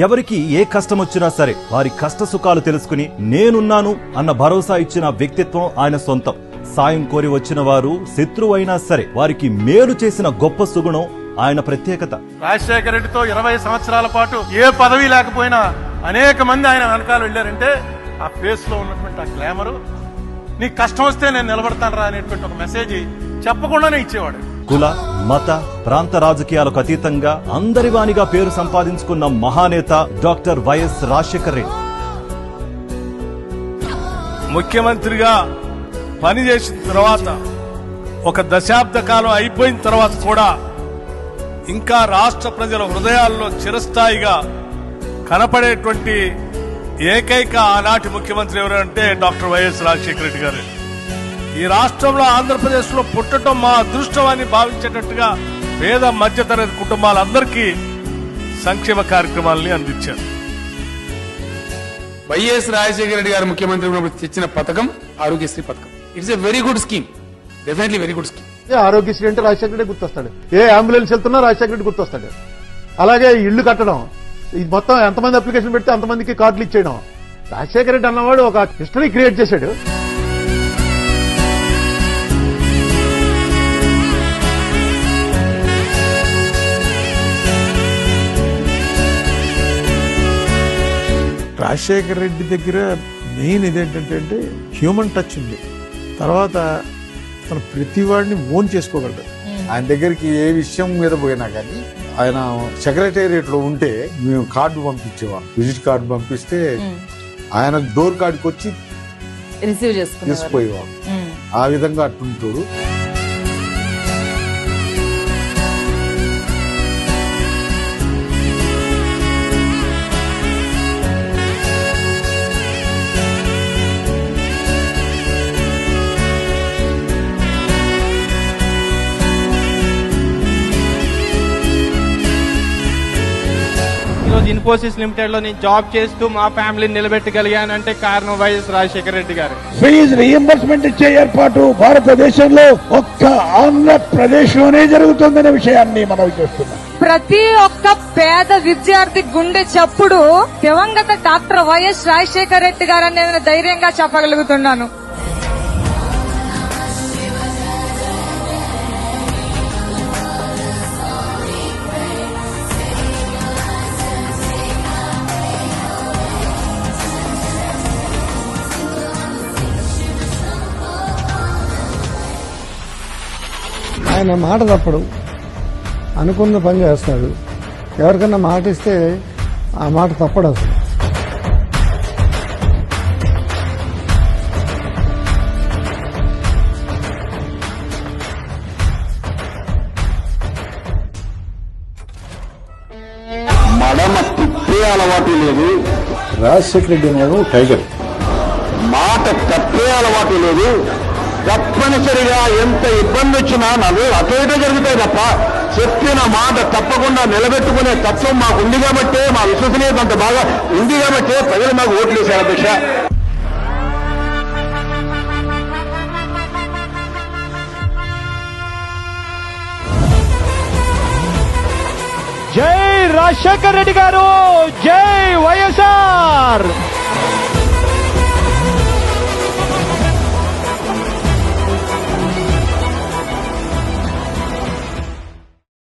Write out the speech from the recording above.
ఎవరికి ఏ కష్టం వచ్చినా సరే వారి కష్ట సుఖాలు తెలుసుకుని నేనున్నాను అన్న భరోసా ఇచ్చిన వ్యక్తిత్వం ఆయన సొంతం. సాయం కోరి వచ్చిన వారు శత్రువైనా సరే వారికి మేలు చేసిన గొప్ప సుగుణం ఆయన ప్రత్యేకత. రాజశేఖర రెడ్డితో 20 సంవత్సరాల పాటు ఏ పదవి లేకపోయినా అనేక మంది ఆయన వెనకాల వెళ్లారంటే ఆ ఫేస్ లో ఉన్నటువంటి ఆ గ్లామరు, నీ కష్టం వస్తే నేను నిలబడతాను రా అనేటువంటి ఒక మెసేజ్ చెప్పకుండానే ఇచ్చేవాడు. కుల మత ప్రాంత రాజకీయాలకు అతీతంగా అందరివానిగా పేరు సంపాదించుకున్న మహానేత డాక్టర్ వైఎస్ రాజశేఖర రెడ్డి. ముఖ్యమంత్రిగా పనిచేసిన తర్వాత ఒక దశాబ్ద కాలం అయిపోయిన తర్వాత కూడా ఇంకా రాష్ట్ర ప్రజల హృదయాల్లో చిరస్థాయిగా కనపడేటువంటి ఏకైక ఆనాటి ముఖ్యమంత్రి ఎవరంటే డాక్టర్ వైఎస్ రాజశేఖర రెడ్డి గారు. ఈ రాష్ట్రంలో ఆంధ్రప్రదేశ్ లో పుట్టడం మా అదృష్టం అని భావించేటట్టుగా పేద మధ్యతరగతి కుటుంబాలందరికీ సంక్షేమ కార్యక్రమాలని అందించారు. వైఎస్ రాజశేఖర రెడ్డి గారు ముఖ్యమంత్రి ఉన్నప్పుడు తెచ్చిన పథకం ఆరోగ్యశ్రీ పథకం. It's a very good scheme, definitely very good scheme. Aarogyasri అంటే రాజశేఖర రెడ్డి గుర్తొస్తాడు. ఏ అంబులెన్స్ వెళ్తున్నా రాజశేఖర రెడ్డి గుర్తొస్తాడు. అలాగే ఇళ్లు కట్టడం, ఇది మొత్తం ఎంతమంది అప్లికేషన్ పెడితే అంతమందికి కార్డులు ఇచ్చేయడం. రాజశేఖర రెడ్డి అన్నవాడు ఒక హిస్టరీ క్రియేట్ చేశాడు. రాజశేఖర రెడ్డి దగ్గర మెయిన్ ఇదేంటంటే హ్యూమన్ టచ్ ఉంది. తర్వాత తను ప్రతి వాడిని ఓన్ చేసుకోగలడు. ఆయన దగ్గరికి ఏ విషయం మీద పోయినా కానీ ఆయన సెక్రటేరియట్ లో ఉంటే మేము కార్డు పంపించేవాళ్ళం. విజిట్ కార్డు పంపిస్తే ఆయన డోర్ కాడికి వచ్చి రిసీవ్ తీసుకుపోయేవాళ్ళం. ఆ విధంగా అట్టుంటాడు. ఈరోజు ఇన్ఫోసిస్ లిమిటెడ్ లో నేను జాబ్ చేస్తూ మా ఫ్యామిలీని నిలబెట్టగలిగానంటే కారణం వైఎస్ రాజశేఖర రెడ్డి గారు. ఫీజు రీఎంబర్స్మెంట్ ఇచ్చే ఏర్పాటు భారతదేశంలో ఒక్క ఆంధ్రప్రదేశ్ లోనే జరుగుతుందనే విషయాన్ని మనం చూస్తున్నాం. ప్రతి ఒక్క పేద విద్యార్థి గుండె చప్పుడు దివంగత డాక్టర్ వైఎస్ రాజశేఖర రెడ్డి గారు అని నేను ధైర్యంగా చెప్పగలుగుతున్నాను. ఆయన మాట తప్పడు, అనుకున్న పని చేస్తాడు. ఎవరికన్నా మాట ఇస్తే ఆ మాట తప్పడు అసలు. మడమ తిప్పే అలవాటు లేదు. రాజశేఖర రెడ్డి అన్నాడు టైగర్. మాట తప్పే అలవాటు లేదు. తప్పనిసరిగా ఎంత ఇబ్బంది వచ్చినా నలుగురు అటు ఇటు జరుగుతాయి తప్ప చెప్పిన మాట తప్పకుండా నిలబెట్టుకునే తత్వం మాకు ఉంది కాబట్టే, మా విశ్వసనీయత అంత బాగా ఉంది కాబట్టే ప్రజలు మాకు ఓట్లు వేశారు. అధ్యక్ష, జై రాజశేఖర రెడ్డి గారు, జై వైఎస్ఆర్.